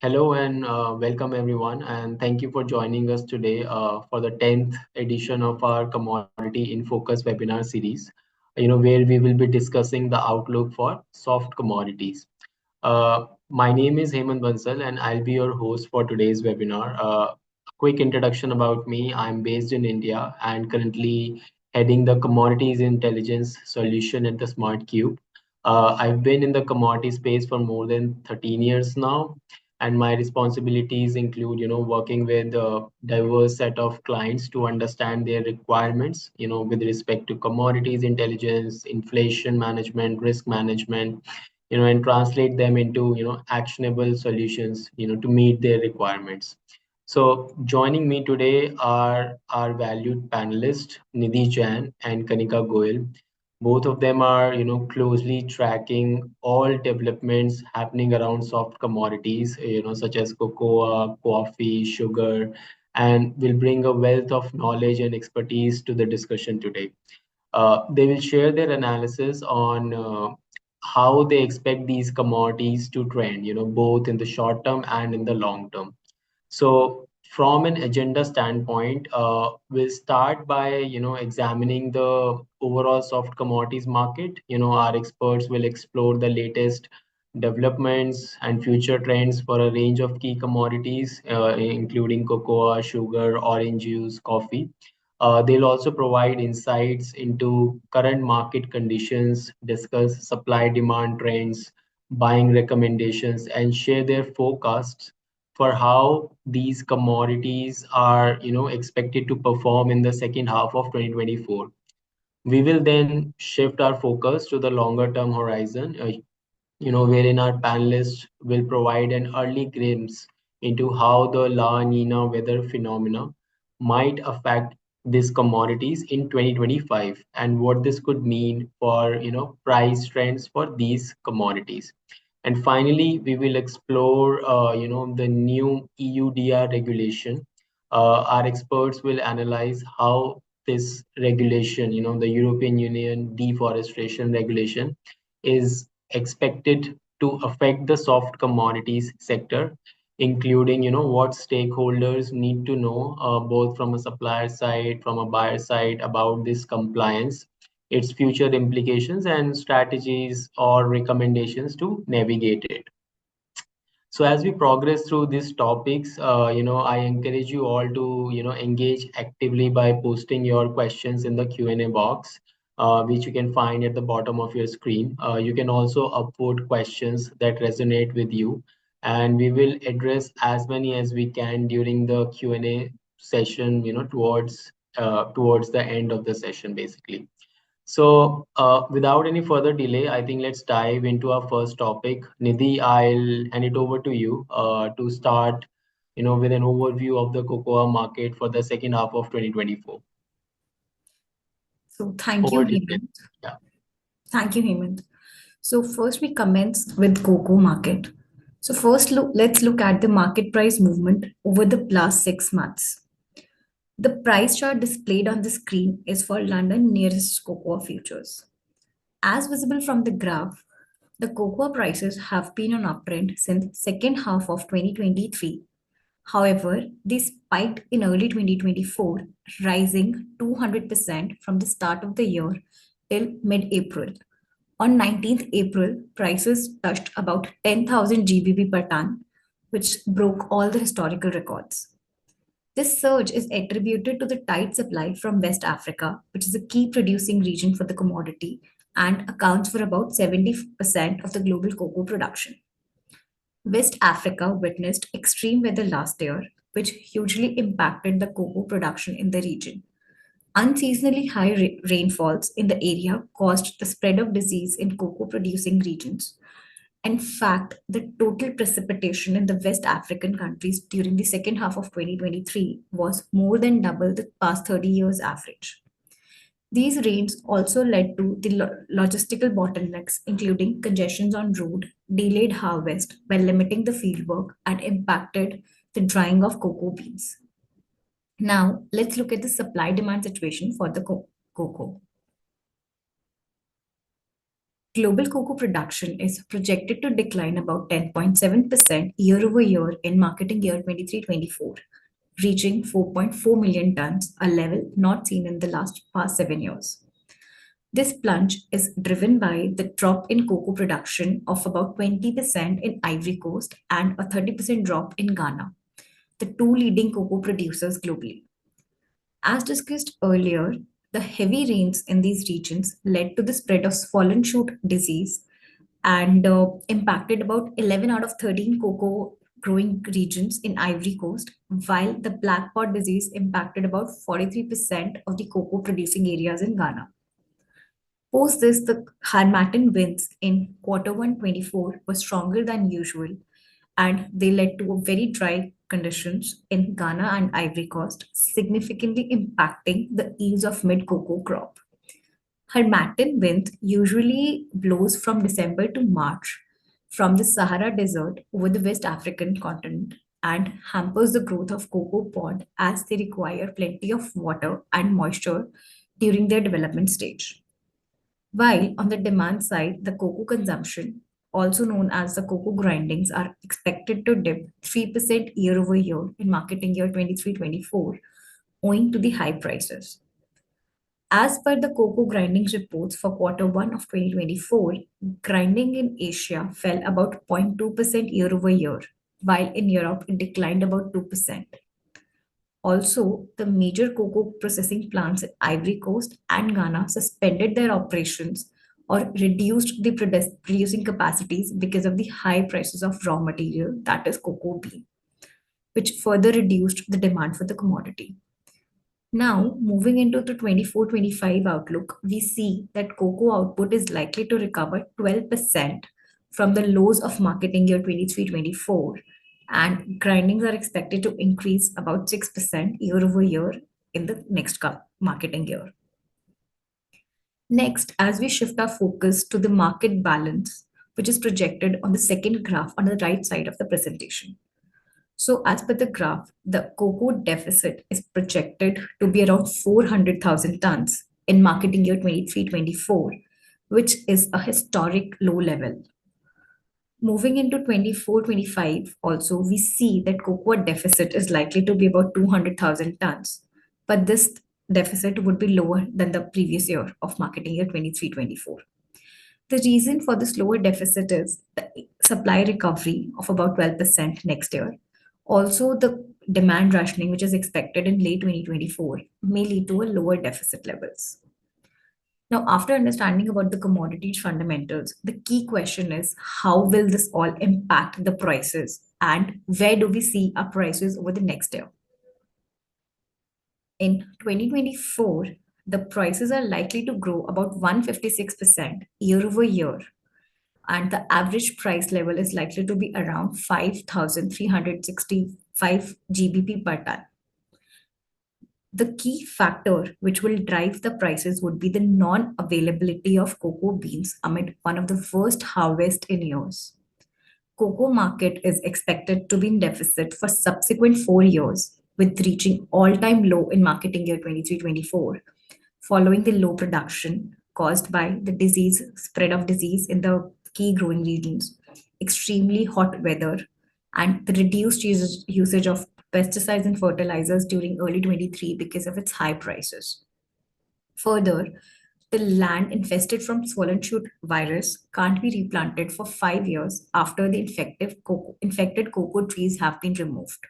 Hello and welcome everyone, and thank you for joining us today for the 10th edition of our Commodity in Focus webinar series, where we will be discussing the outlook for soft commodities. My name is Hemant Bansal, and I'll be your host for today's webinar. A quick introduction about me. I'm based in India and currently heading the Commodities Intelligence Solution at the Smart Cube. I've been in the commodity space for more than 13 years now, and my responsibilities include, working with a diverse set of clients to understand their requirements, with respect to commodities intelligence, inflation management, risk management, and translate them into, actionable solutions, to meet their requirements. So joining me today are our valued panelists, Nidhi Jain and Kanica Goel. Both of them are, closely tracking all developments happening around soft commodities, such as cocoa, coffee, sugar, and will bring a wealth of knowledge and expertise to the discussion today. They will share their analysis on how they expect these commodities to trend, both in the short term and in the long term. So from an agenda standpoint, we'll start by, examining the overall soft commodities market. Our experts will explore the latest developments and future trends for a range of key commodities, including cocoa, sugar, orange juice, coffee. They'll also provide insights into current market conditions, discuss supply demand trends, buying recommendations, and share their forecasts for how these commodities are, expected to perform in the second half of 2024. We will then shift our focus to the longer term horizon, wherein our panelists will provide an early glimpse into how the La Nina weather phenomena might affect these commodities in 2025 and what this could mean for, price trends for these commodities. And finally, we will explore, the new EUDR regulation. Our experts will analyze how this regulation, the European Union deforestation regulation, is expected to affect the soft commodities sector, including, what stakeholders need to know, both from a supplier side, from a buyer side, about this compliance, its future implications, and strategies or recommendations to navigate it. So as we progress through these topics, I encourage you all to, engage actively by posting your questions in the Q&A box, which you can find at the bottom of your screen. You can also upvote questions that resonate with you, and we will address as many as we can during the Q&A session, towards the end of the session, basically. So, without any further delay, I think let's dive into our first topic. Nidhi, I'll hand it over to you to start, with an overview of the cocoa market for the second half of 2024. So thank you, Over to you. Hemant. Yeah. Thank you, Hemant. So first we commence with cocoa market. So first let's look at the market price movement over the past 6 months. The price chart displayed on the screen is for London nearest cocoa futures. As visible from the graph, the cocoa prices have been on uptrend since second half of 2023. However, they spiked in early 2024, rising 200% from the start of the year till mid-April. On 19th April, prices touched about 10,000 GBP per ton, which broke all the historical records. This surge is attributed to the tight supply from West Africa, which is a key producing region for the commodity and accounts for about 70% of the global cocoa production. West Africa witnessed extreme weather last year, which hugely impacted the cocoa production in the region. Unseasonally high rainfalls in the area caused the spread of disease in cocoa producing regions. In fact, the total precipitation in the West African countries during the second half of 2023 was more than double the past 30 years average. These rains also led to the logistical bottlenecks, including congestions on road, delayed harvest by limiting the fieldwork, and impacted the drying of cocoa beans. Now, let's look at the supply demand situation for the cocoa. Global cocoa production is projected to decline about 10.7% year over year in marketing year 23-24, reaching 4.4 million tons, a level not seen in the last past 7 years. This plunge is driven by the drop in cocoa production of about 20% in Ivory Coast and a 30% drop in Ghana, the two leading cocoa producers globally. As discussed earlier, the heavy rains in these regions led to the spread of swollen shoot disease and impacted about 11 out of 13 cocoa growing regions in Ivory Coast, while the black pod disease impacted about 43% of the cocoa producing areas in Ghana. Post this, the Harmattan winds in quarter 1 24 were stronger than usual, and they led to a very dry conditions in Ghana and Ivory Coast, significantly impacting the yields of mid cocoa crop. Harmattan wind usually blows from December to March from the Sahara Desert over the West African continent and hampers the growth of cocoa pod as they require plenty of water and moisture during their development stage. While on the demand side, the cocoa consumption, also known as the cocoa grindings, are expected to dip 3% year over year in marketing year 23-24, owing to the high prices. As per the cocoa grindings reports for quarter 1 of 2024, grinding in Asia fell about 0.2% year over year, while in Europe it declined about 2%. Also, the major cocoa processing plants in Ivory Coast and Ghana suspended their operations or reduced the producing capacities because of the high prices of raw material, that is cocoa bean, which further reduced the demand for the commodity. Now, moving into the 24-25 outlook, we see that cocoa output is likely to recover 12% from the lows of marketing year 23-24, and grindings are expected to increase about 6% year over year in the next marketing year. Next, as we shift our focus to the market balance, which is projected on the second graph on the right side of the presentation. So, as per the graph, the cocoa deficit is projected to be around 400,000 tons in marketing year 23-24, which is a historic low level. Moving into 24-25, also, we see that cocoa deficit is likely to be about 200,000 tons, but this deficit would be lower than the previous year of marketing year 23-24. The reason for this lower deficit is the supply recovery of about 12% next year. Also, the demand rationing, which is expected in late 2024, may lead to a lower deficit levels. Now, after understanding about the commodities fundamentals, the key question is how will this all impact the prices and where do we see our prices over the next year? In 2024, the prices are likely to grow about 156% year over year, and the average price level is likely to be around 5,365 GBP per ton. The key factor which will drive the prices would be the non-availability of cocoa beans amid one of the worst harvests in years. Cocoa market is expected to be in deficit for subsequent 4 years, with reaching all-time low in marketing year 23-24, following the low production caused by the disease spread of disease in the key growing regions, extremely hot weather, and the reduced usage of pesticides and fertilizers during early 23 because of its high prices. Further, the land infested from swollen shoot virus can't be replanted for 5 years after the infected cocoa trees have been removed.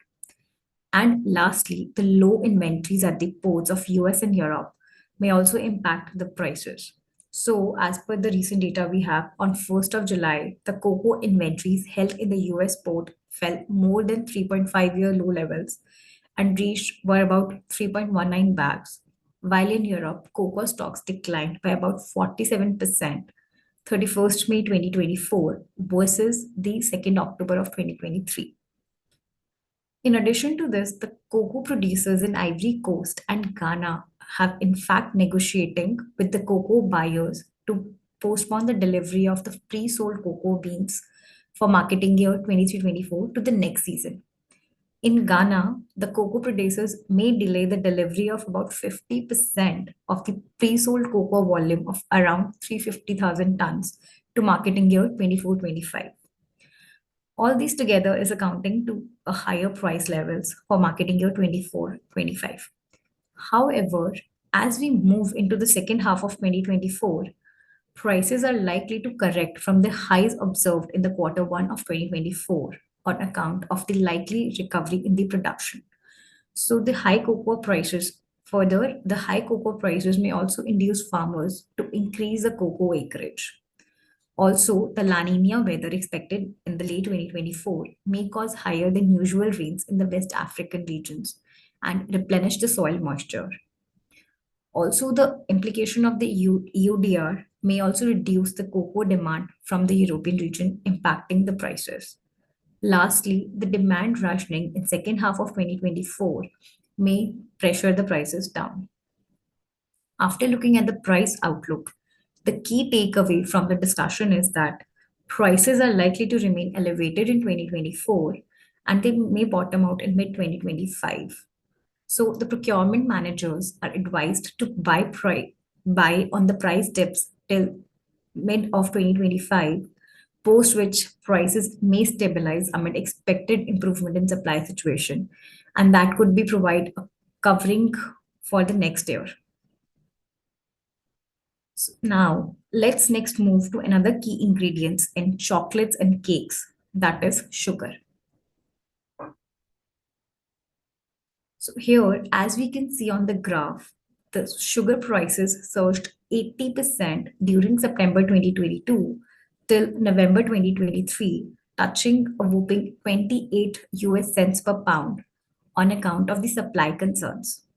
And lastly, the low inventories at the ports of US and Europe may also impact the prices. So, as per the recent data we have, on 1st of July, the cocoa inventories held in the US port fell more than 3.5-year low levels and reached were about 3.19 bags, while in Europe, cocoa stocks declined by about 47%, 31st May 2024 versus the 2nd October of 2023. In addition to this, the cocoa producers in Ivory Coast and Ghana have in fact negotiating with the cocoa buyers to postpone the delivery of the pre-sold cocoa beans for marketing year 23-24 to the next season. In Ghana, the cocoa producers may delay the delivery of about 50% of the pre-sold cocoa volume of around 350,000 tons to marketing year 24-25. All these together is accounting to a higher price levels for marketing year 24-25. However, as we move into the second half of 2024, prices are likely to correct from the highs observed in the quarter one of 2024 on account of the likely recovery in the production. So the high cocoa prices may also induce farmers to increase the cocoa acreage. Also, the La Nina weather expected in the late 2024 may cause higher than usual rains in the West African regions and replenish the soil moisture. Also, the implication of the EUDR may also reduce the cocoa demand from the European region, impacting the prices. Lastly, the demand rationing in second half of 2024 may pressure the prices down. After looking at the price outlook, the key takeaway from the discussion is that prices are likely to remain elevated in 2024 and they may bottom out in mid 2025. So the procurement managers are advised to buy on the price dips till mid of 2025, post which prices may stabilize amid expected improvement in supply situation, and that could be provide a covering for the next year. Now, let's next move to another key ingredients in chocolates and cakes, that is sugar. So here, as we can see on the graph, the sugar prices surged 80% during September 2022 till November 2023, touching a whopping 28 US cents per pound on account of the supply concerns.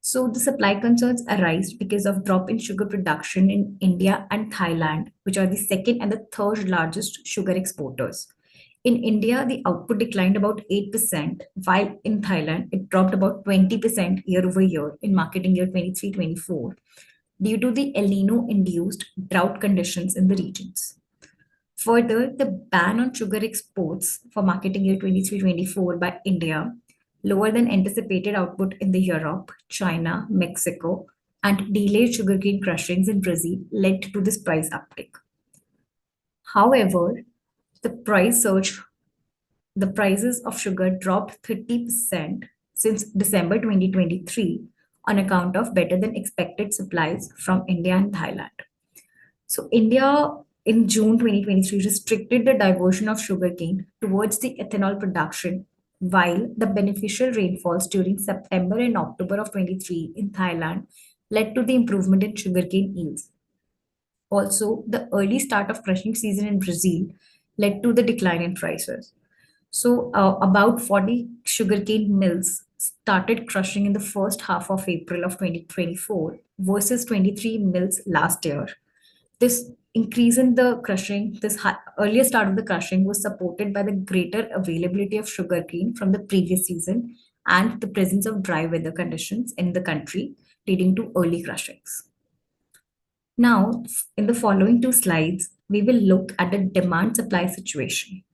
So the supply concerns arise because of drop in sugar production in India and Thailand, which are the second and the third largest sugar exporters. In India, the output declined about 8%, while in Thailand, it dropped about 20% year over year in marketing year 23-24 due to the El Nino induced drought conditions in the regions. Further, the ban on sugar exports for marketing year 23-24 by India, lower than anticipated output in the Europe, China, Mexico, and delayed sugarcane crushings in Brazil led to this price uptick. However, the price surge, the prices of sugar dropped 30% since December 2023 on account of better than expected supplies from India and Thailand. So India in June 2023 restricted the diversion of sugarcane towards the ethanol production, while the beneficial rainfalls during September and October of 23 in Thailand led to the improvement in sugarcane yields. Also, the early start of crushing season in Brazil led to the decline in prices. So, about 40 sugarcane mills started crushing in the first half of April of 2024 versus 23 mills last year. This increase in the crushing, earlier start of the crushing was supported by the greater availability of sugarcane from the previous season and the presence of dry weather conditions in the country, leading to early crushings. Now, in the following two slides, we will look at the demand supply situation.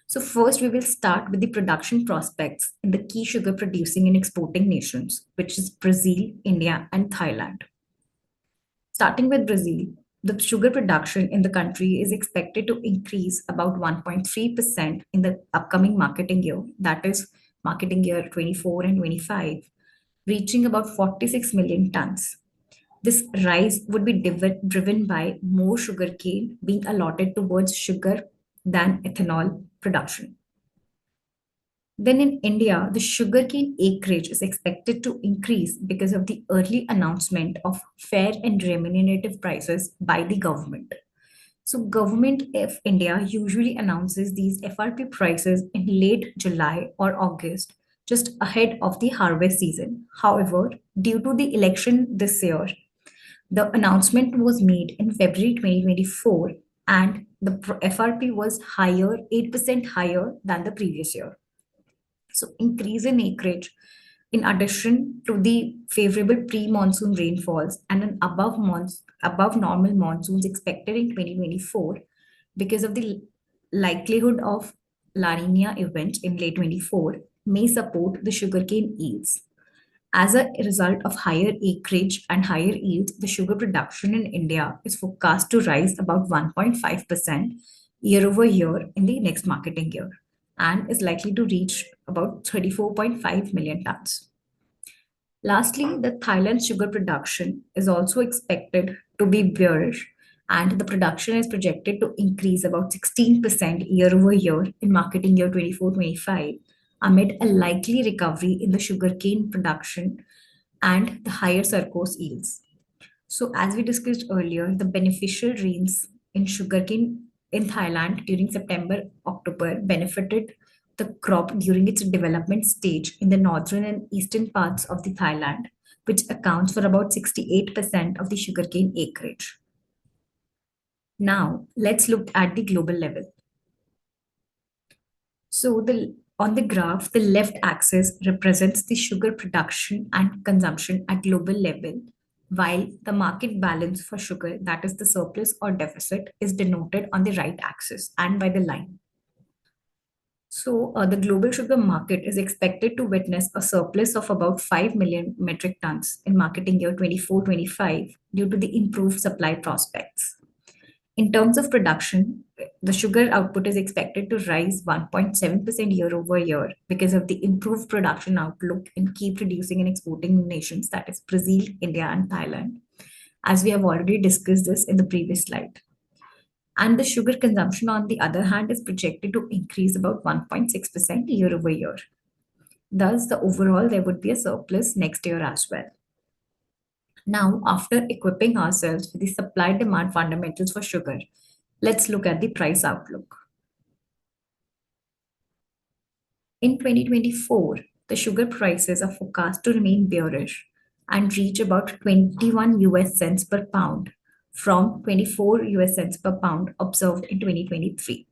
So first, we will start with the production prospects in the key sugar producing and exporting nations, which is Brazil, India, and Thailand. Starting with Brazil, the sugar production in the country is expected to increase about 1.3% in the upcoming marketing year, that is marketing year 24 and 25, reaching about 46 million tons. This rise would be driven by more sugarcane being allotted towards sugar than ethanol production. Then in India, the sugarcane acreage is expected to increase because of the early announcement of fair and remunerative prices by the government. So Government of India usually announces these FRP prices in late July or August, just ahead of the harvest season. However, due to the election this year, the announcement was made in February 2024 and the FRP was higher, 8% higher than the previous year. So increase in acreage, in addition to the favorable pre-monsoon rainfalls and an above normal monsoons expected in 2024 because of the likelihood of La Nina event in late 24 may support the sugarcane yields. As a result of higher acreage and higher yields, the sugar production in India is forecast to rise about 1.5% year over year in the next marketing year and is likely to reach about 34.5 million tons. Lastly, the Thailand sugar production is also expected to be bearish, and the production is projected to increase about 16% year over year in marketing year 24-25 amid a likely recovery in the sugarcane production and the higher surplus yields. So, as we discussed earlier, the beneficial rains in sugarcane in Thailand during September October benefited the crop during its development stage in the northern and eastern parts of the Thailand, which accounts for about 68% of the sugarcane acreage. Now, let's look at the global level. So on the graph, the left axis represents the sugar production and consumption at global level, while the market balance for sugar, that is the surplus or deficit, is denoted on the right axis and by the line. So the global sugar market is expected to witness a surplus of about 5 million metric tons in marketing year 24-25 due to the improved supply prospects. In terms of production, the sugar output is expected to rise 1.7% year over year because of the improved production outlook in key producing and exporting nations, that is Brazil, India, and Thailand, as we have already discussed this in the previous slide. And the sugar consumption, on the other hand, is projected to increase about 1.6% year over year. Thus, the overall there would be a surplus next year as well. Now, after equipping ourselves with the supply demand fundamentals for sugar, let's look at the price outlook. In 2024, the sugar prices are forecast to remain bearish and reach about 21 US cents per pound from 24 US cents per pound observed in 2023.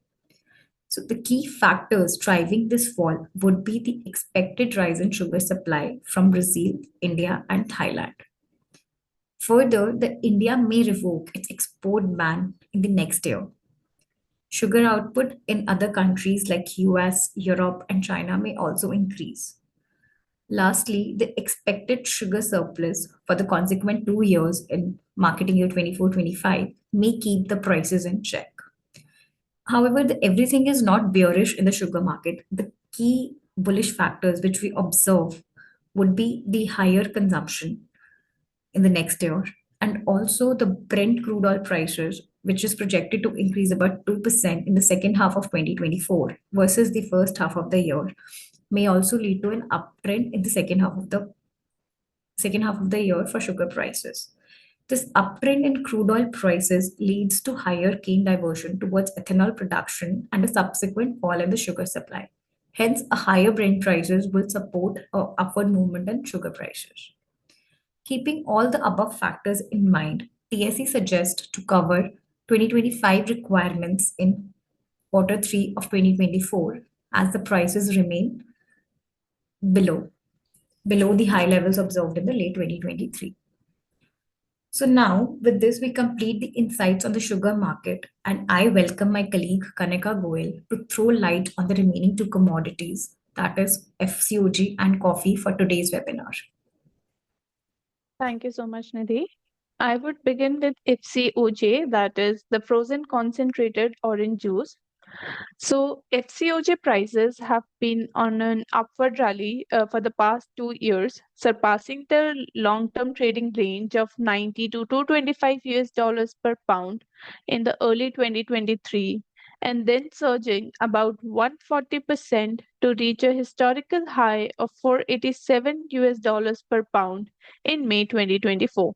So the key factors driving this fall would be the expected rise in sugar supply from Brazil, India, and Thailand. Further, the India may revoke its export ban in the next year. Sugar output in other countries like US, Europe, and China may also increase. Lastly, the expected sugar surplus for the consequent 2 years in marketing year 24-25 may keep the prices in check. However, everything is not bearish in the sugar market. The key bullish factors which we observe would be the higher consumption in the next year, and also the Brent crude oil prices, which is projected to increase about 2% in the second half of 2024 versus the first half of the year, may also lead to an uptrend in the second half of the year for sugar prices. This uptrend in crude oil prices leads to higher cane diversion towards ethanol production and a subsequent fall in the sugar supply. Hence, a higher Brent prices will support a upward movement in sugar prices. Keeping all the above factors in mind, TSE suggests to cover 2025 requirements in quarter 3 of 2024 as the prices remain below the high levels observed in the late 2023. So now, with this, we complete the insights on the sugar market, and I welcome my colleague Kanica Goel to throw light on the remaining two commodities, that is FCOG and coffee, for today's webinar. Thank you so much, Nidhi. I would begin with FCOJ, that is the frozen concentrated orange juice. So FCOJ prices have been on an upward rally for the past 2 years, surpassing the long-term trading range of 90 to 225 US dollars per pound in the early 2023, and then surging about 140% to reach a historical high of 487 US dollars per pound in May 2024.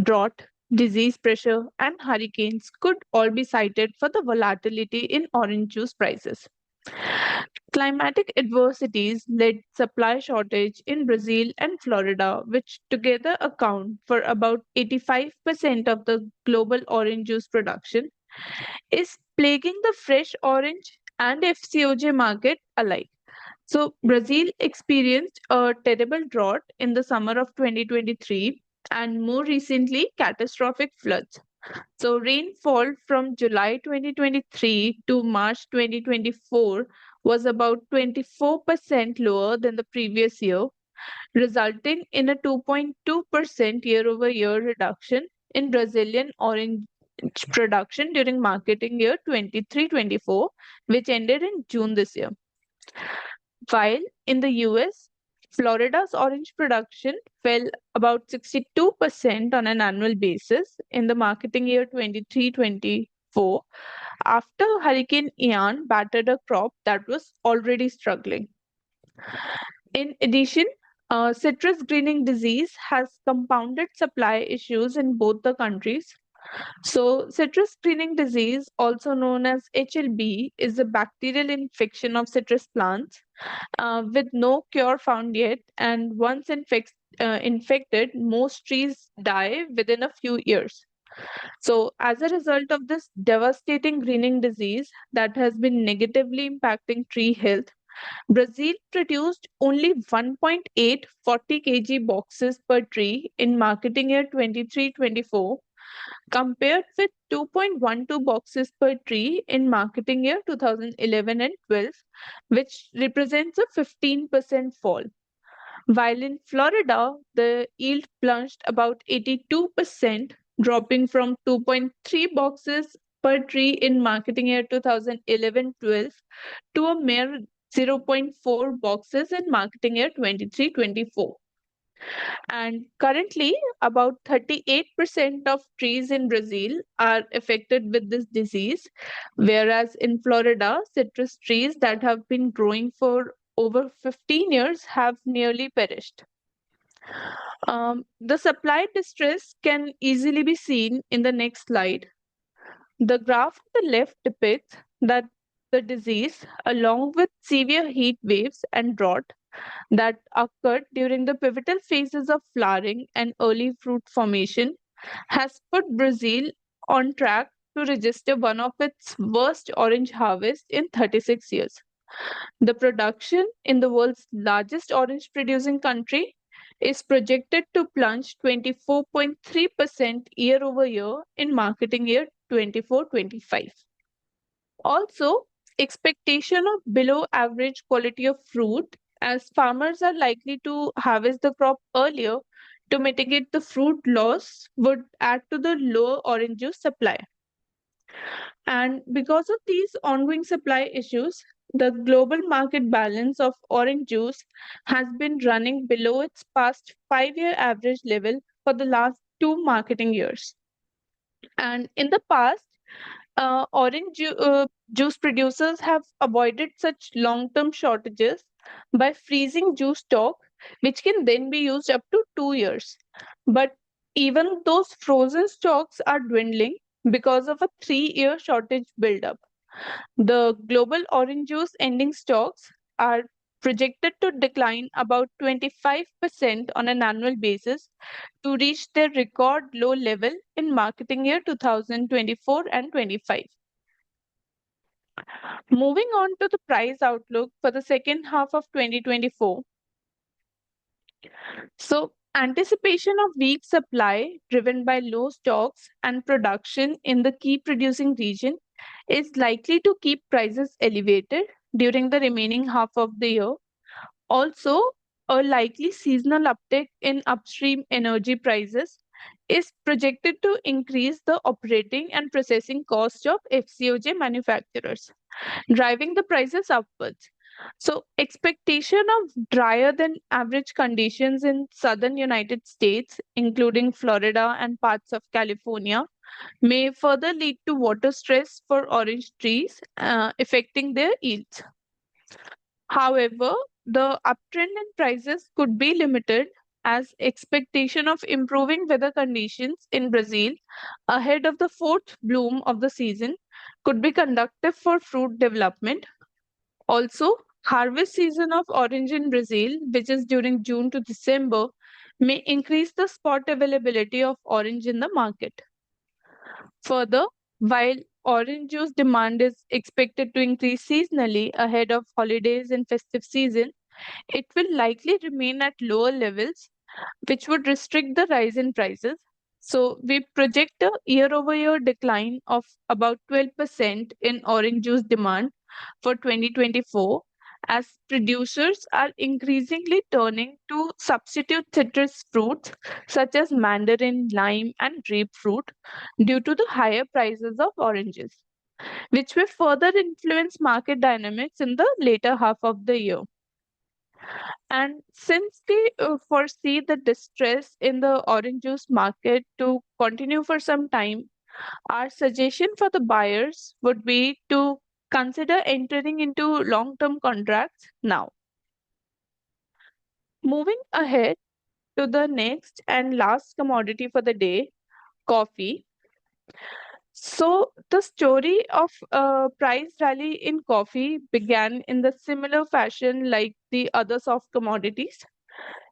Drought, disease pressure, and hurricanes could all be cited for the volatility in orange juice prices. Climatic adversities led supply shortage in Brazil and Florida, which together account for about 85% of the global orange juice production, is plaguing the fresh orange and FCOJ market alike. So, Brazil experienced a terrible drought in the summer of 2023 and more recently catastrophic floods. So, rainfall from July 2023 to March 2024 was about 24% lower than the previous year, resulting in a 2.2% year-over-year reduction in Brazilian orange production during marketing year 23-24, which ended in June this year. While in the US, Florida's orange production fell about 62% on an annual basis in the marketing year 23-24 after Hurricane Ian battered a crop that was already struggling. In addition, citrus greening disease has compounded supply issues in both the countries. So, citrus greening disease, also known as HLB, is a bacterial infection of citrus plants with no cure found yet. And once infected, most trees die within a few years. So, as a result of this devastating greening disease that has been negatively impacting tree health, Brazil produced only 1.8 40 kg boxes per tree in marketing year 23-24, compared with 2.12 boxes per tree in marketing year 2011 and 12, which represents a 15% fall. While in Florida, the yield plunged about 82%, dropping from 2.3 boxes per tree in marketing year 2011-12 to a mere zero point 0.4 boxes in marketing year 23-24. And currently, about 38% of trees in Brazil are affected with this disease, whereas in Florida, citrus trees that have been growing for over 15 years have nearly perished. The supply distress can easily be seen in the next slide. The graph on the left depicts that the disease, along with severe heat waves and drought that occurred during the pivotal phases of flowering and early fruit formation, has put Brazil on track to register one of its worst orange harvests in 36 years. The production in the world's largest orange producing country is projected to plunge 24.3% year over year in marketing year 24-25. Also, expectation of below average quality of fruit, as farmers are likely to harvest the crop earlier to mitigate the fruit loss, would add to the lower orange juice supply. And because of these ongoing supply issues, the global market balance of orange juice has been running below its past 5-year average level for the last 2 marketing years. And in the past, juice producers have avoided such long term shortages by freezing juice stock, which can then be used up to 2 years. But even those frozen stocks are dwindling because of a 3-year shortage buildup. The global orange juice ending stocks are projected to decline about 25% on an annual basis to reach their record low level in marketing year 2024 and 25. Moving on to the price outlook for the second half of 2024. So, anticipation of weak supply driven by low stocks and production in the key producing region is likely to keep prices elevated during the remaining half of the year. Also, a likely seasonal uptick in upstream energy prices is projected to increase the operating and processing cost of FCOJ manufacturers, driving the prices upwards. So, expectation of drier than average conditions in southern United States, including Florida and parts of California, may further lead to water stress for orange trees, affecting their yields. However, the uptrend in prices could be limited as expectation of improving weather conditions in Brazil ahead of the fourth bloom of the season could be conducive for fruit development. Also, harvest season of orange in Brazil, which is during June to December, may increase the spot availability of orange in the market. Further, while orange juice demand is expected to increase seasonally ahead of holidays and festive season, it will likely remain at lower levels, which would restrict the rise in prices. So, we project a year over year decline of about 12% in orange juice demand for 2024 as producers are increasingly turning to substitute citrus fruits such as mandarin, lime, and grapefruit due to the higher prices of oranges, which will further influence market dynamics in the later half of the year. And since we foresee the distress in the orange juice market to continue for some time, our suggestion for the buyers would be to consider entering into long term contracts now. Moving ahead to the next and last commodity for the day, coffee. So, the story of price rally in coffee began in the similar fashion like the other soft commodities.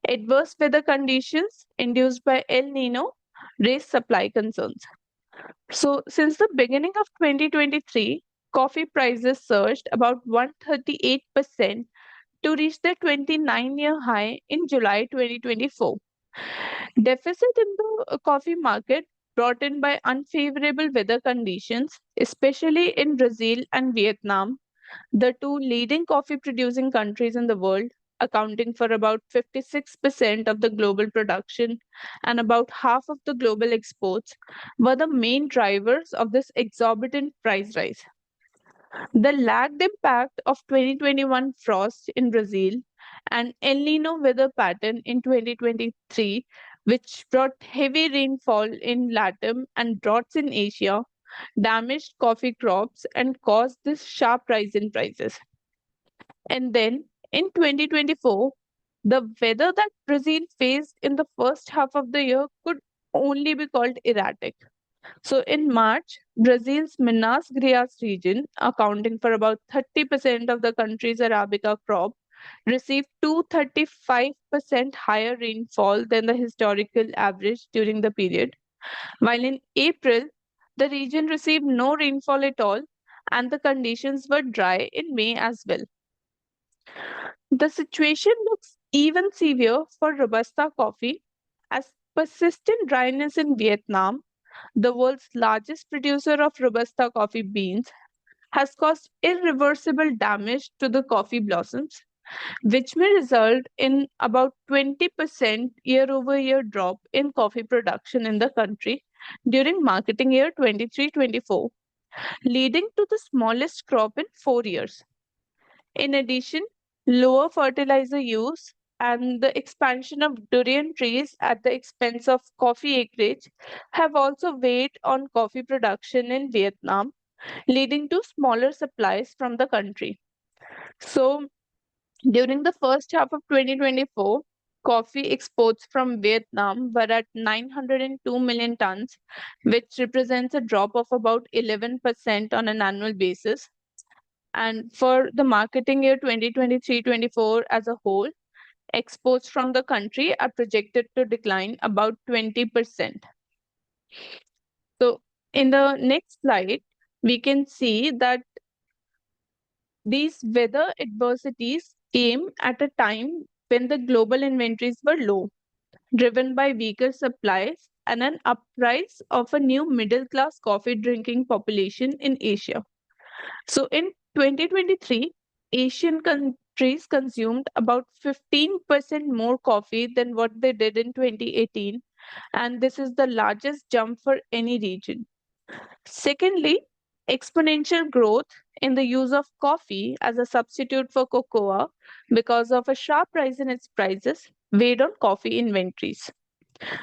Adverse weather conditions induced by El Nino raised supply concerns. So, since the beginning of 2023, coffee prices surged about 138% to reach their 29-year high in July 2024. Deficit in the coffee market brought in by unfavorable weather conditions, especially in Brazil and Vietnam, the two leading coffee producing countries in the world, accounting for about 56% of the global production and about half of the global exports, were the main drivers of this exorbitant price rise. The lagged impact of 2021 frost in Brazil and El Nino weather pattern in 2023, which brought heavy rainfall in Latin and droughts in Asia, damaged coffee crops and caused this sharp rise in prices. And then in 2024, the weather that Brazil faced in the first half of the year could only be called erratic. So in March, Brazil's Minas Gerais region, accounting for about 30% of the country's Arabica crop, received 235% higher rainfall than the historical average during the period, while in April, the region received no rainfall at all and the conditions were dry in May as well. The situation looks even severe for Robusta coffee as persistent dryness in Vietnam, the world's largest producer of Robusta coffee beans, has caused irreversible damage to the coffee blossoms, which may result in about 20% year over year drop in coffee production in the country during marketing year 23-24, leading to the smallest crop in 4 years. In addition, lower fertilizer use and the expansion of durian trees at the expense of coffee acreage have also weighed on coffee production in Vietnam, leading to smaller supplies from the country. So, during the first half of 2024, coffee exports from Vietnam were at 902 million tons, which represents a drop of about 11% on an annual basis. And for the marketing year 2023-24 as a whole, exports from the country are projected to decline about 20%. So, in the next slide, we can see that these weather adversities came at a time when the global inventories were low, driven by weaker supplies and an uprise of a new middle class coffee drinking population in Asia. So in 2023, Asian countries consumed about 15% more coffee than what they did in 2018, and this is the largest jump for any region. Secondly, exponential growth in the use of coffee as a substitute for cocoa because of a sharp rise in its prices weighed on coffee inventories.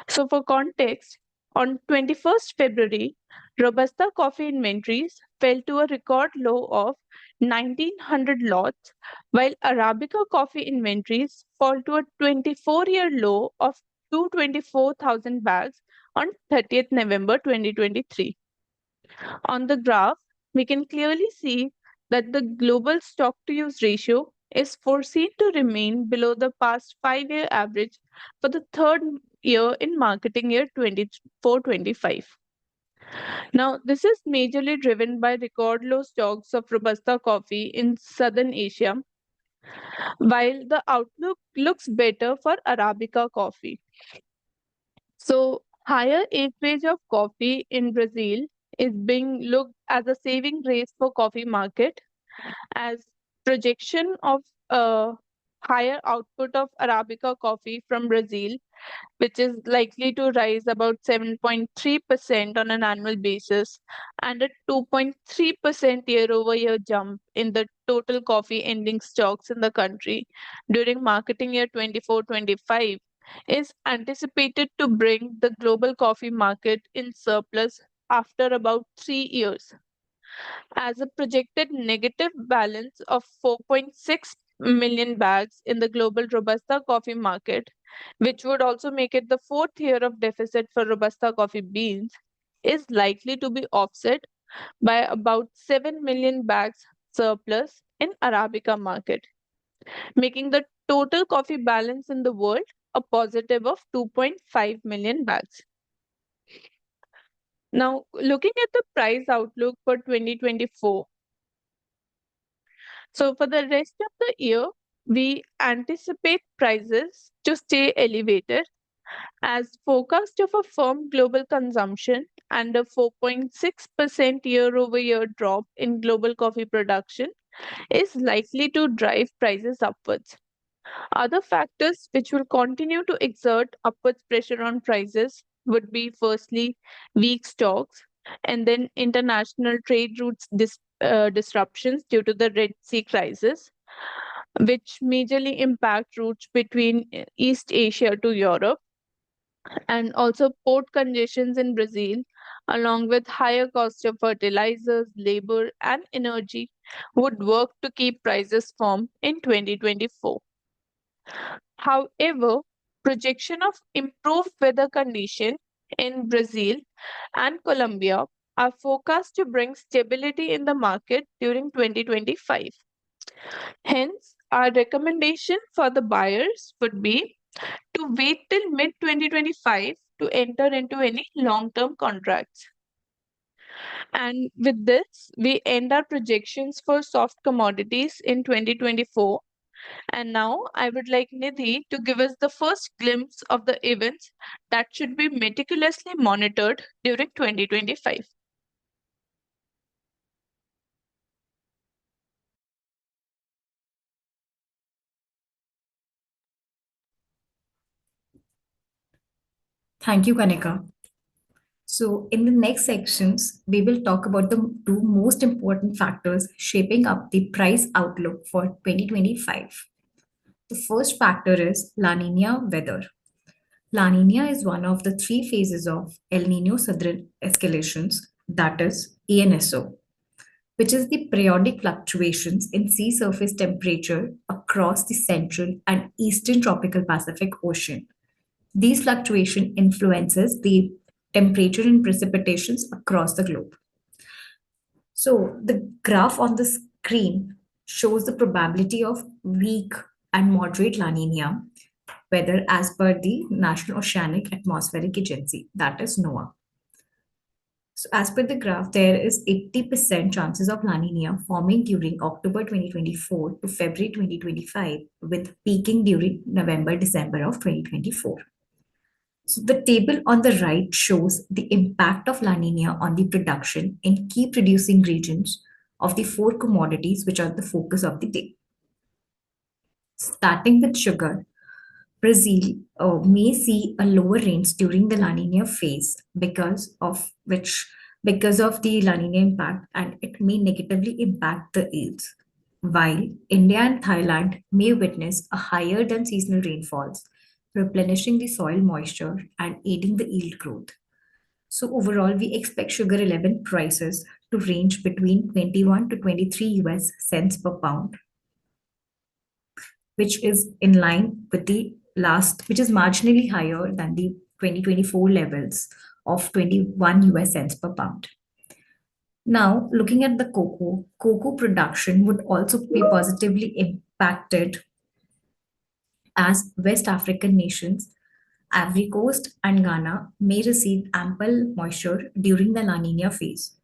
So, for context, on 21st February, Robusta coffee inventories fell to a record low of 1900 lots, while Arabica coffee inventories fall to a 24-year low of 224,000 bags on 30th November 2023. On the graph, we can clearly see that the global stock to use ratio is foreseen to remain below the past 5-year average for the third year in marketing year 24-25. Now, this is majorly driven by record low stocks of Robusta coffee in Southern Asia, while the outlook looks better for Arabica coffee. So, higher acreage of coffee in Brazil is being looked as a saving grace for coffee market as projection of higher output of Arabica coffee from Brazil, which is likely to rise about 7.3% on an annual basis, and a 2.3% year-over-year jump in the total coffee ending stocks in the country during marketing year 24-25 is anticipated to bring the global coffee market in surplus after about 3 years, as a projected negative balance of 4.6 million bags in the global Robusta coffee market, which would also make it the fourth year of deficit for Robusta coffee beans, is likely to be offset by about 7 million bags surplus in Arabica market, making the total coffee balance in the world a positive of 2.5 million bags. Now, looking at the price outlook for 2024, so for the rest of the year, we anticipate prices to stay elevated as forecast of a firm global consumption and a 4.6% year-over-year drop in global coffee production is likely to drive prices upwards. Other factors which will continue to exert upwards pressure on prices would be firstly weak stocks, and then international trade routes disruptions due to the Red Sea crisis, which majorly impact routes between East Asia to Europe, and also port congestions in Brazil, along with higher cost of fertilizers, labor, and energy, would work to keep prices firm in 2024. However, projection of improved weather condition in Brazil and Colombia are forecast to bring stability in the market during 2025. Hence, our recommendation for the buyers would be to wait till mid 2025 to enter into any long-term contracts. And with this, we end our projections for soft commodities in 2024. And now I would like Nidhi to give us the first glimpse of the events that should be meticulously monitored during 2025. Thank you, Kanika. So, in the next sections, we will talk about the two most important factors shaping up the price outlook for 2025. The first factor is La Nina weather. La Nina is one of the three phases of El Nino southern escalations, that is ENSO, which is the periodic fluctuations in sea surface temperature across the central and eastern tropical Pacific Ocean. These fluctuation influences the temperature and precipitations across the globe. So the graph on the screen shows the probability of weak and moderate La Nina weather as per the National Oceanic Atmospheric Agency, that is NOAA. So as per the graph, there is 80% chances of La Nina forming during October 2024 to February 2025, with peaking during November-December of 2024. So the table on the right shows the impact of La Nina on the production in key producing regions of the four commodities which are the focus of the day. Starting with sugar, Brazil may see a lower rains during the La Nina phase because of the La Nina impact, and it may negatively impact the yields. While India and Thailand may witness a higher than seasonal rainfalls, replenishing the soil moisture and aiding the yield growth. So overall, we expect sugar 11 prices to range between 21 to 23 US cents per pound, which is in line with the last, which is marginally higher than the 2024 levels of 21 US cents per pound. Now, looking at the cocoa production would also be positively impacted as West African nations, Ivory Coast and Ghana, may receive ample moisture during the La Nina phase.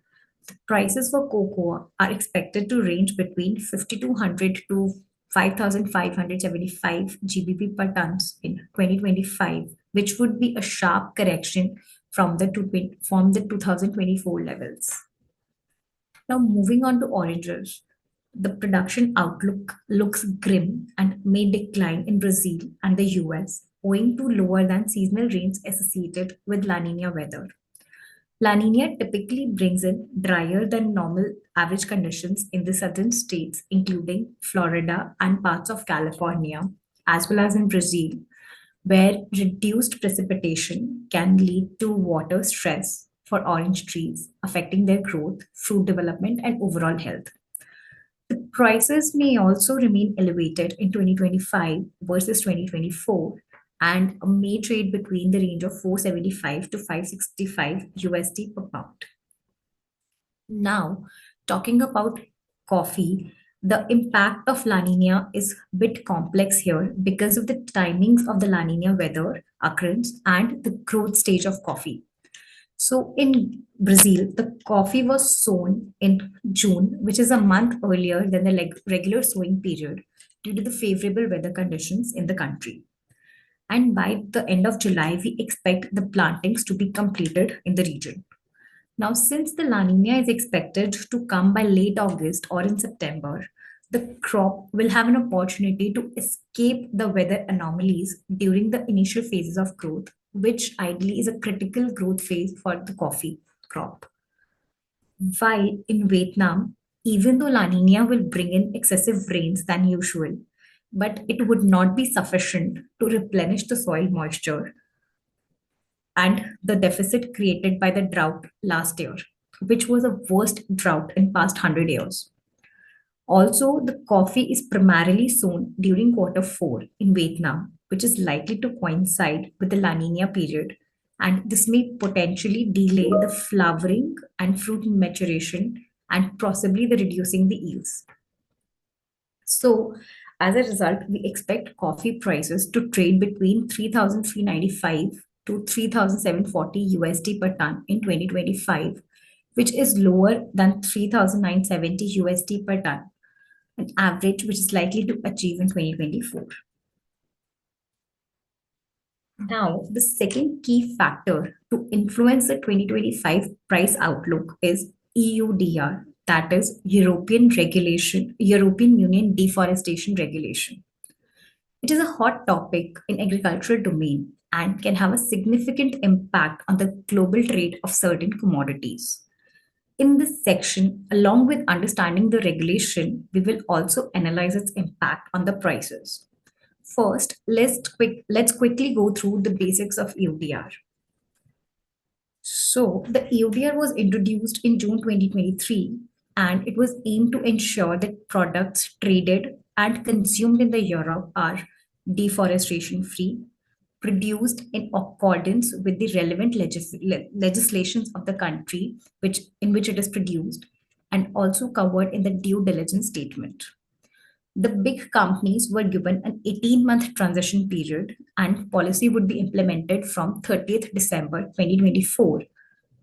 The prices for cocoa are expected to range between 5,200 to 5,575 GBP per tons in 2025, which would be a sharp correction from the 2024 levels. Now, moving on to oranges. the production outlook looks grim and may decline in Brazil and the US, owing to lower than seasonal rains associated with La Nina weather. La Nina typically brings in drier than normal average conditions in the southern states, including Florida and parts of California, as well as in Brazil, where reduced precipitation can lead to water stress for orange trees, affecting their growth, fruit development, and overall health. The prices may also remain elevated in 2025 versus 2024 and may trade between the range of 475 to 565 USD per pound. Now, talking about coffee, the impact of La Nina is a bit complex here because of the timings of the La Nina weather occurrence and the growth stage of coffee. So in Brazil, the coffee was sown in June, which is a month earlier than the regular sowing period due to the favorable weather conditions in the country. And by the end of July, we expect the plantings to be completed in the region. Now, since the La Nina is expected to come by late August or in September, the crop will have an opportunity to escape the weather anomalies during the initial phases of growth, which ideally is a critical growth phase for the coffee crop. While in Vietnam, even though La Nina will bring in excessive rains than usual, but it would not be sufficient to replenish the soil moisture and the deficit created by the drought last year, which was the worst drought in past 100 years. Also, the coffee is primarily sown during quarter 4 in Vietnam, which is likely to coincide with the La Nina period, and this may potentially delay the flowering and fruit maturation and possibly the reducing the yields. So, as a result, we expect coffee prices to trade between 3,395 to 3,740 USD per ton in 2025, which is lower than 3,970 USD per ton, an average which is likely to achieve in 2024. Now, the second key factor to influence the 2025 price outlook is EUDR, that is European Union Deforestation Regulation. It is a hot topic in agricultural domain and can have a significant impact on the global trade of certain commodities. In this section, along with understanding the regulation, we will also analyze its impact on the prices. First, let's quickly go through the basics of EUDR. So, the EUDR was introduced in June 2023 and it was aimed to ensure that products traded and consumed in the Europe are deforestation free, produced in accordance with the relevant legislations of the country in which it is produced, and also covered in the due diligence statement. The big companies were given an 18-month transition period and policy would be implemented from 30th December 2024,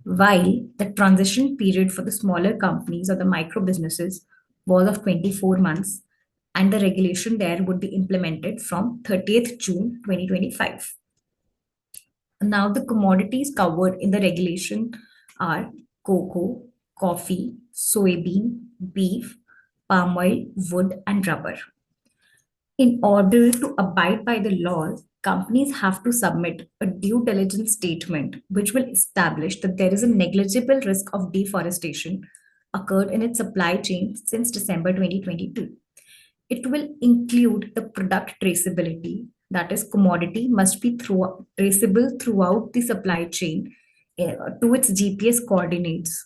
while the transition period for the smaller companies or the micro businesses was of 24 months and the regulation there would be implemented from 30th June 2025. Now, the commodities covered in the regulation are cocoa, coffee, soybean, beef, palm oil, wood, and rubber. In order to abide by the laws, companies have to submit a due diligence statement which will establish that there is a negligible risk of deforestation occurred in its supply chain since December 2022. It will include the product traceability, that is, commodity must be traceable throughout the supply chain to its GPS coordinates.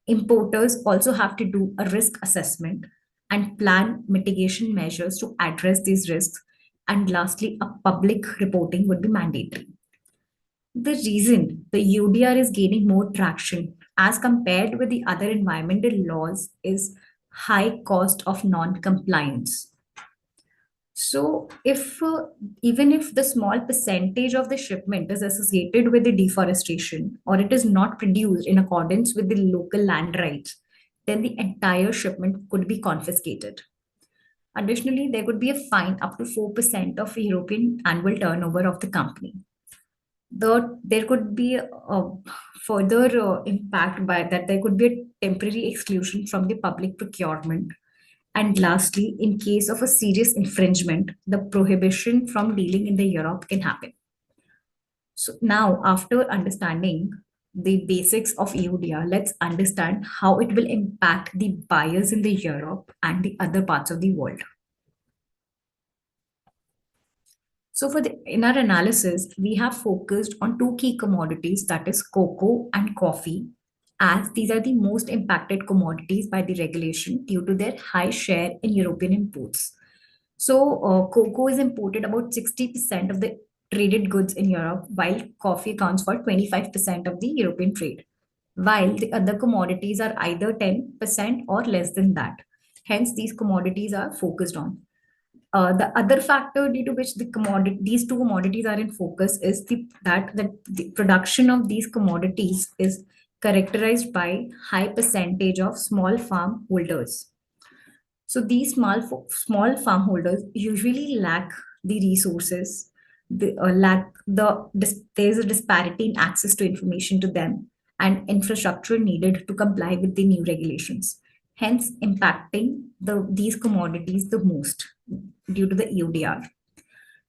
Importers also have to do a risk assessment and plan mitigation measures to address these risks. And lastly, a public reporting would be mandatory. The reason the UDR is gaining more traction as compared with the other environmental laws is high cost of non-compliance. So, if even if the small percentage of the shipment is associated with the deforestation or it is not produced in accordance with the local land rights, then the entire shipment could be confiscated. Additionally, there could be a fine up to 4% of European annual turnover of the company. There could be a further impact by that there could be a temporary exclusion from the public procurement And lastly, in case of a serious infringement, the prohibition from dealing in the Europe can happen. So now, after understanding the basics of EUDR, let's understand how it will impact the buyers in the Europe and the other parts of the world. So in our analysis, we have focused on two key commodities, that is cocoa and coffee, as these are the most impacted commodities by the regulation due to their high share in European imports. So cocoa is imported about 60% of the traded goods in Europe, while coffee accounts for 25% of the European trade, while the other commodities are either 10% or less than that. Hence, these commodities are focused on. The other factor due to which these two commodities are in focus is that the production of these commodities is characterized by high percentage of small farm holders. So these small farm holders usually lack the resources, there's a disparity in access to information to them and infrastructure needed to comply with the new regulations, hence impacting these commodities the most due to the EUDR.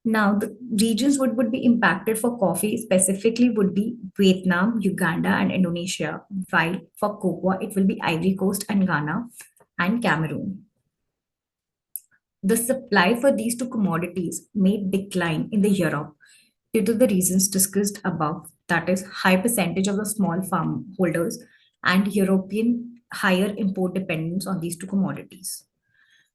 Now, the regions would be impacted for coffee specifically would be Vietnam, Uganda, and Indonesia, while for cocoa, it will be Ivory Coast and Ghana and Cameroon. The supply for these two commodities may decline in the Europe due to the reasons discussed above, that is, high percentage of the small farm holders and European higher import dependence on these two commodities.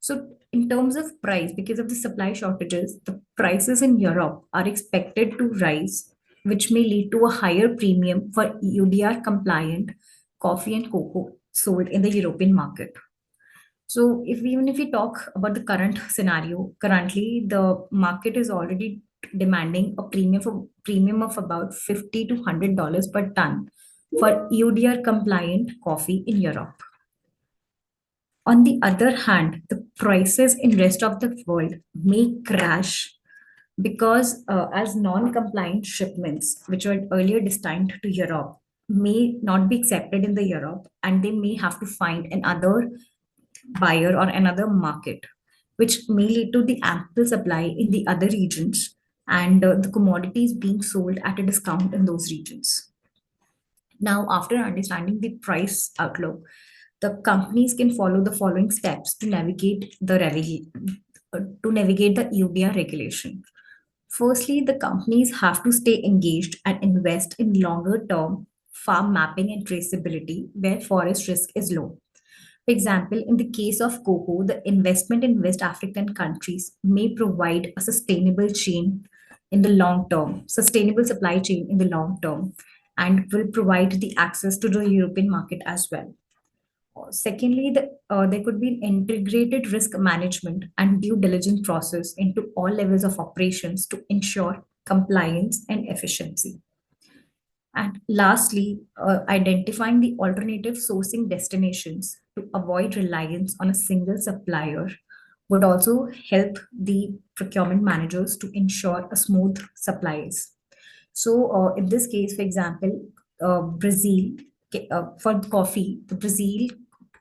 So, in terms of price, because of the supply shortages, the prices in Europe are expected to rise, which may lead to a higher premium for UDR compliant coffee and cocoa sold in the European market. So, even if we talk about the current scenario, currently the market is already demanding a premium of about $50 to $100 per ton for UDR compliant coffee in Europe. On the other hand, the prices in rest of the world may crash because as non-compliant shipments, which were earlier destined to Europe, may not be accepted in the Europe, and they may have to find another buyer or another market, which may lead to the ample supply in the other regions and the commodities being sold at a discount in those regions. Now, after understanding the price outlook, the companies can follow the following steps to navigate the EUDR regulation. Firstly, the companies have to stay engaged and invest in longer term farm mapping and traceability where forest risk is low. For example, in the case of cocoa, the investment in West African countries may provide a sustainable supply chain in the long term, and will provide the access to the European market as well. Secondly, there could be an integrated risk management and due diligence process into all levels of operations to ensure compliance and efficiency. And lastly, identifying the alternative sourcing destinations to avoid reliance on a single supplier would also help the procurement managers to ensure a smooth supplies. So, in this case, for example, Brazil, for coffee, the Brazil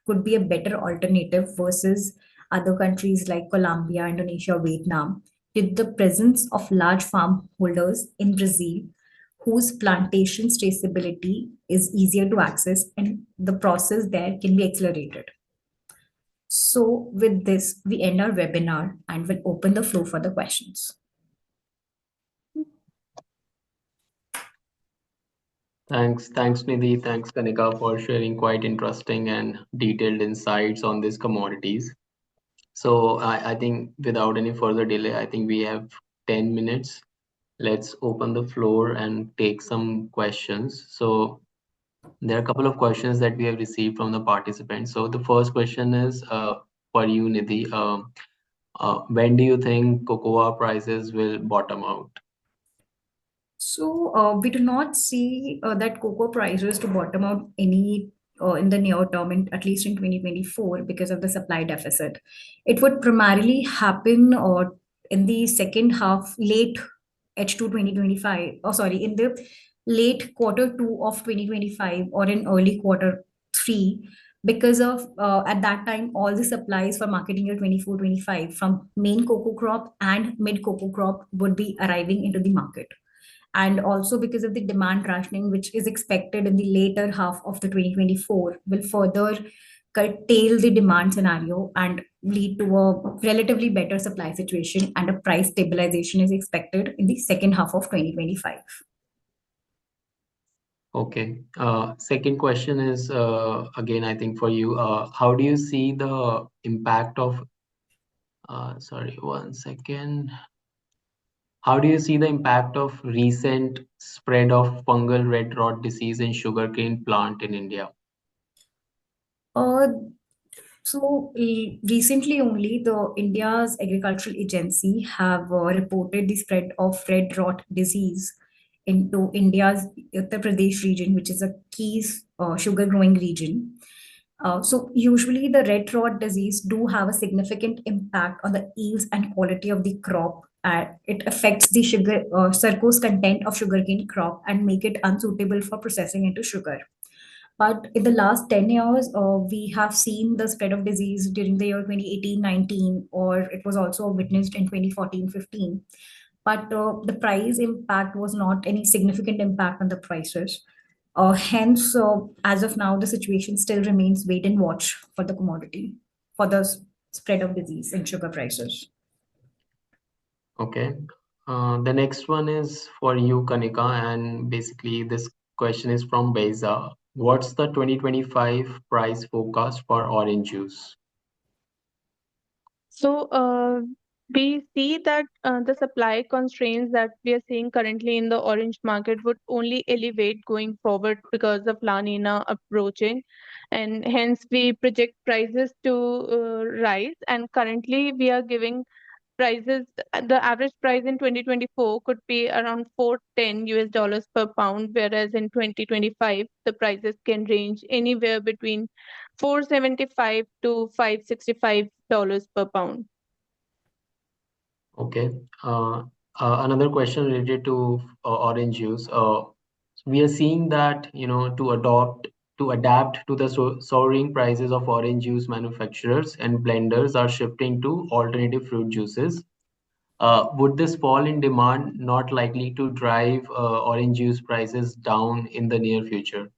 could be a better alternative versus other countries like Colombia, Indonesia, Vietnam, with the presence of large farm holders in Brazil whose plantation traceability is easier to access and the process there can be accelerated. So, with this, we end our webinar and will open the floor for the questions. Thanks, Nidhi. Thanks, Kanika, for sharing quite interesting and detailed insights on these commodities. So I think without any further delay, I think we have 10 minutes. Let's open the floor and take some questions. So there are a couple of questions that we have received from the participants. So the first question is for you, Nidhi. When do you think cocoa prices will bottom out? So we do not see that cocoa prices to bottom out any in the near term, at least in 2024, because of the supply deficit. It would primarily happen in the second half, late H2 2025, or sorry, in the late quarter two of 2025 or in early quarter three, because of at that time all the supplies for marketing year 24-25 from main cocoa crop and mid cocoa crop would be arriving into the market, and also because of the demand rationing which is expected in the later half of the 2024 will further curtail the demand scenario and lead to a relatively better supply situation, and a price stabilization is expected in the second half of 2025. Okay. Second question is again, I think for you. How do you see the impact of, sorry, one second. How do you see the impact of recent spread of fungal red rot disease in sugarcane plant in India? Uh, recently only the India's Agricultural Agency have reported the spread of red rot disease into India's Uttar Pradesh region, which is a key sugar growing region. So usually the red rot disease do have a significant impact on the yields and quality of the crop. It affects the sucrose content of sugarcane crop and make it unsuitable for processing into sugar. But in the last 10 years, we have seen the spread of disease during the year 2018-19, or it was also witnessed in 2014-15. But the price impact was not any significant impact on the prices. Hence, as of now, the situation still remains wait and watch for the commodity, for the spread of disease in sugar prices. Okay. The next one is for you, Kanika, and basically this question is from Beza. What's the 2025 price forecast for orange juice? So, we see that the supply constraints that we are seeing currently in the orange market would only elevate going forward because of La Nina approaching, and hence we project prices to rise. And currently, we are giving prices, the average price in 2024 could be around 410 US dollars per pound, whereas in 2025 the prices can range anywhere between 475 to 565 dollars per pound. Okay. Another question related to orange juice. We are seeing that, to adapt to the soaring prices of orange juice, manufacturers and blenders are shifting to alternative fruit juices. Would this fall in demand not likely to drive orange juice prices down in the near future?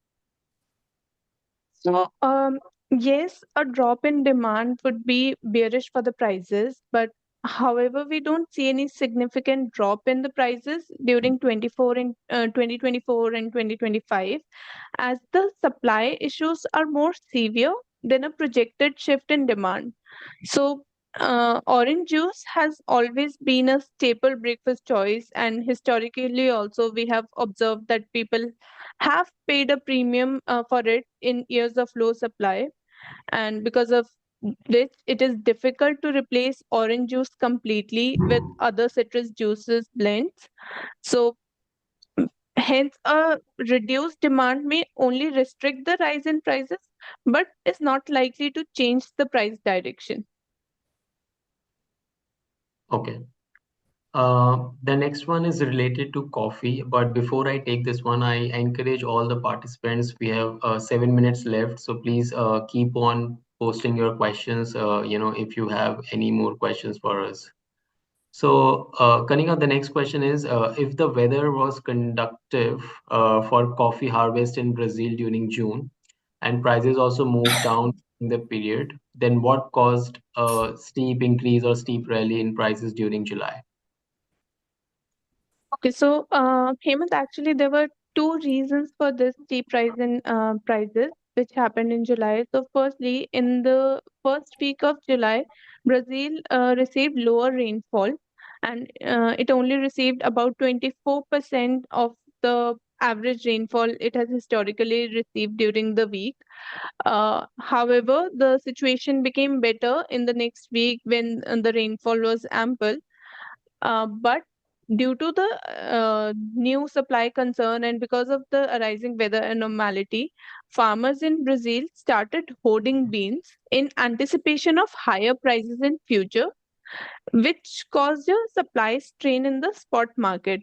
So, yes, a drop in demand would be bearish for the prices, but however, we don't see any significant drop in the prices during 2024 and 2025, as the supply issues are more severe than a projected shift in demand. So, orange juice has always been a staple breakfast choice, and historically, also, we have observed that people have paid a premium for it in years of low supply. And because of which, it is difficult to replace orange juice completely with other citrus juices blends. So, hence, a reduced demand may only restrict the rise in prices, but is not likely to change the price direction. Okay. The next one is related to coffee, but before I take this one, I encourage all the participants. We have 7 minutes left, so please keep on posting your questions. If you have any more questions for us. So, Kanika, the next question is, if the weather was conducive for coffee harvest in Brazil during June, and prices also moved down in the period, then what caused a steep increase or steep rally in prices during July? Okay, so Hemant, actually, there were two reasons for this steep rise in prices, which happened in July. So, firstly, in the first week of July, Brazil received lower rainfall, and it only received about 24% of the average rainfall it has historically received during the week. However, the situation became better in the next week when the rainfall was ample. But due to the new supply concern and because of the arising weather anomaly, farmers in Brazil started hoarding beans in anticipation of higher prices in future, which caused a supply strain in the spot market.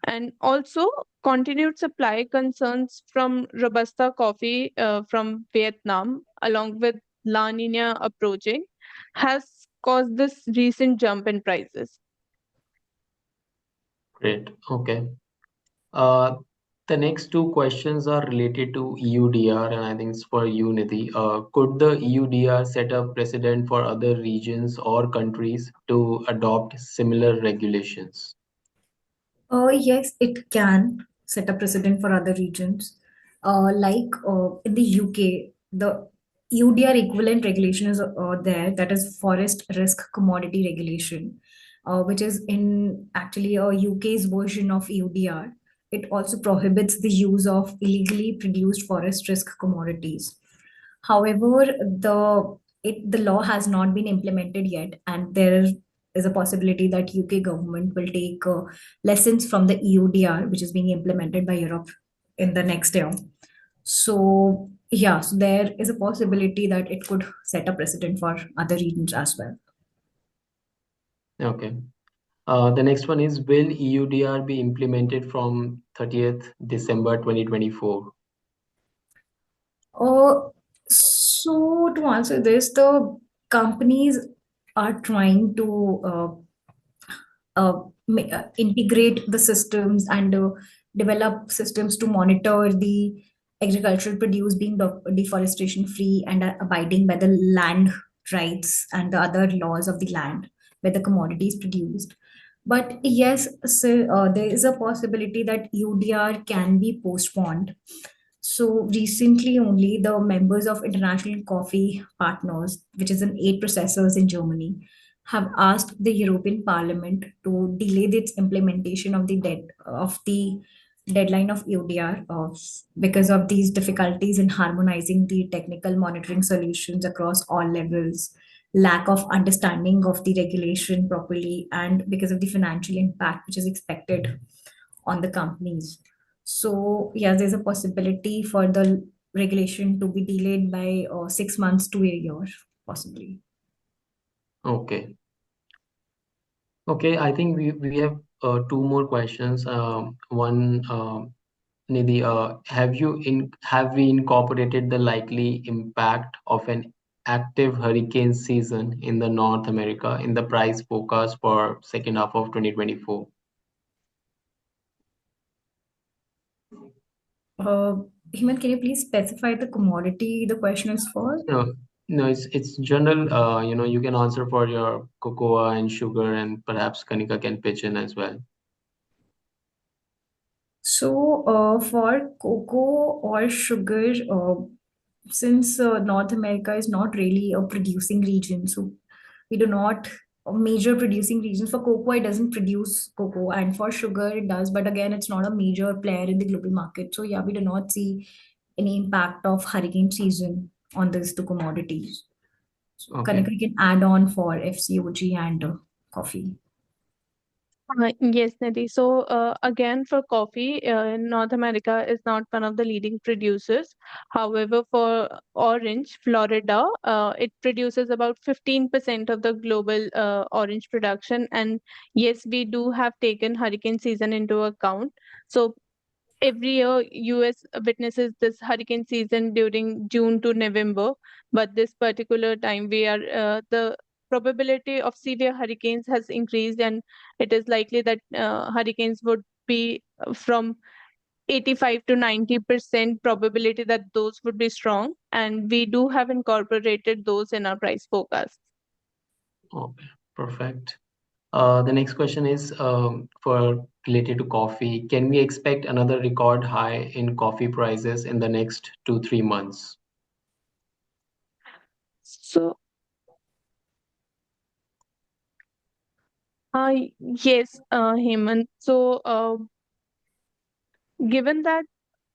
And also, continued supply concerns from Robusta coffee from Vietnam, along with La Nina approaching, has caused this recent jump in prices. Great. Okay. Uh, the next two questions are related to EUDR, and I think it's for you, Nidhi. Could the EUDR set a precedent for other regions or countries to adopt similar regulations? Yes, it can set a precedent for other regions. In the UK, the UDR equivalent regulation is there, that is Forest Risk Commodity Regulation, which is in actually a UK's version of UDR. It also prohibits the use of illegally produced forest risk commodities. However, the law has not been implemented yet, and there is a possibility that UK government will take lessons from the EUDR, which is being implemented by Europe in the next year. So yeah, so there is a possibility that it could set a precedent for other regions as well. Okay. The next one is, will EUDR be implemented from 30th December 2024? Uh, so to answer this, the companies are trying to integrate the systems and develop systems to monitor the agricultural produce being deforestation free and abiding by the land rights and the other laws of the land where the commodity is produced. But yes, so there is a possibility that UDR can be postponed. So recently, only the members of International Coffee Partners, which is an eight processors in Germany, have asked the European Parliament to delay its implementation of the deadline of UDR because of these difficulties in harmonizing the technical monitoring solutions across all levels, lack of understanding of the regulation properly, and because of the financial impact which is expected on the companies. So, yeah, there's a possibility for the regulation to be delayed by 6 months to a year, possibly. Okay. Okay, I think we have two more questions. One, Nidhi, have we incorporated the likely impact of an active hurricane season in the North America in the price forecast for second half of 2024? Uh, Hemant, can you please specify the commodity the question is for? No, no, it's general. You can answer for your cocoa and sugar, and perhaps Kanika can pitch in as well. So, for cocoa or sugar, since North America is not really a producing region, so we do not major producing regions for cocoa. It doesn't produce cocoa, and for sugar it does. But again, it's not a major player in the global market. So yeah, we do not see any impact of hurricane season on these two commodities. So Okay. Kanika can add on for FCOG and coffee. Yes, Nidhi. So again, for coffee, North America is not one of the leading producers. However, for orange, Florida, it produces about 15% of the global orange production. And yes, we do have taken hurricane season into account. So every year, US witnesses this hurricane season during June to November, but this particular time we are the probability of severe hurricanes has increased, and it is likely that hurricanes would be from 85 to 90% probability that those would be strong, and we do have incorporated those in our price forecast. Okay. Perfect. The next question is for related to coffee. Can we expect another record high in coffee prices in the next 2-3 months? So, yes, Hemant. So, given that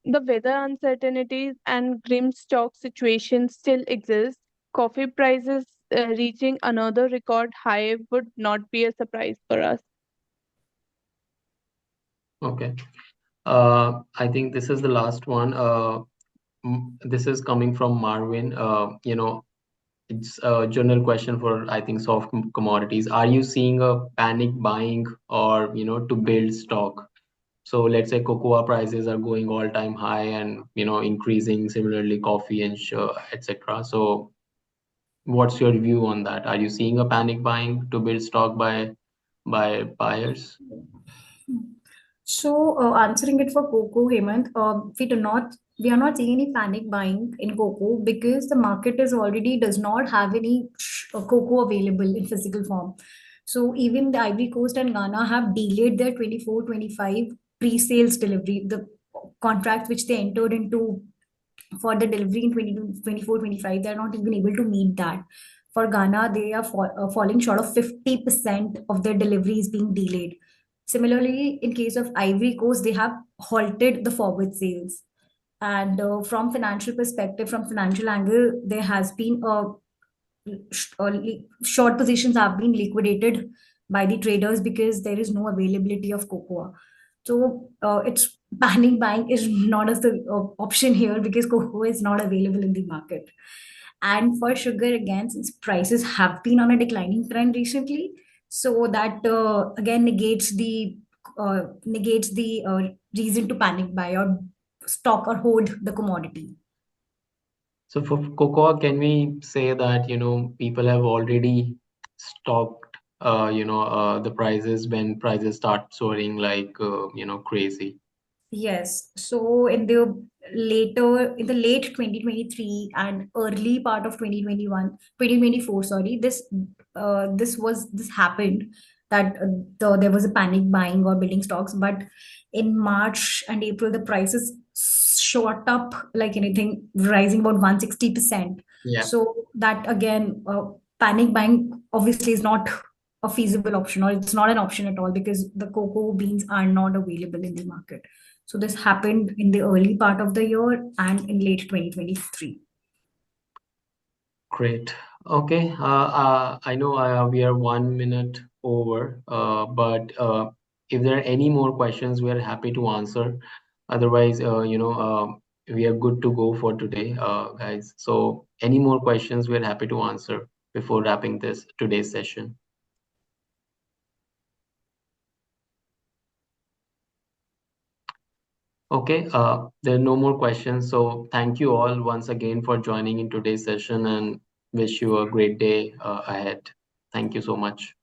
the weather uncertainties and grim stock situation still exist, coffee prices reaching another record high would not be a surprise for us. Okay. I think this is the last one. This is coming from Marvin. It's a general question for, I think, commodities. Are you seeing a panic buying or, to build stock? So let's say cocoa prices are going all-time high and increasing. Similarly, coffee and etc. So what's your view on that? Are you seeing a panic buying to build stock by buyers? So, answering it for cocoa, Hemant, we are not seeing any panic buying in cocoa because the market is already does not have any cocoa available in physical form. So, even the Ivory Coast and Ghana have delayed their 24-25 pre-sales delivery, the contracts which they entered into for the delivery in 24-25. They're not even able to meet that. For Ghana, they are falling short of 50% of their deliveries being delayed. Similarly, in case of Ivory Coast, they have halted the forward sales. And from financial perspective, from financial angle, there has been a short positions have been liquidated by the traders because there is no availability of cocoa. So it's panic buying is not as the option here because cocoa is not available in the market. And for sugar again, since prices have been on a declining trend recently, so that again negates the reason to panic buy or stock or hold the commodity. So for cocoa, can we say that, people have already stocked, the prices when prices start soaring like, crazy? Yes. So in the late 2023 and early part of 2024, sorry, this happened that there was a panic buying or building stocks, but in March and April the prices shot up like anything, rising about 160%. Yeah. So that again, panic buying obviously is not a feasible option, or it's not an option at all because the cocoa beans are not available in the market. So this happened in the early part of the year and in late 2023. Great. Okay. I know we are 1 minute over, but if there are any more questions, we are happy to answer. Otherwise, we are good to go for today, guys. So, any more questions, we are happy to answer before wrapping this today's session. Okay, there are no more questions. So, thank you all once again for joining in today's session and wish you a great day ahead. Thank you so much.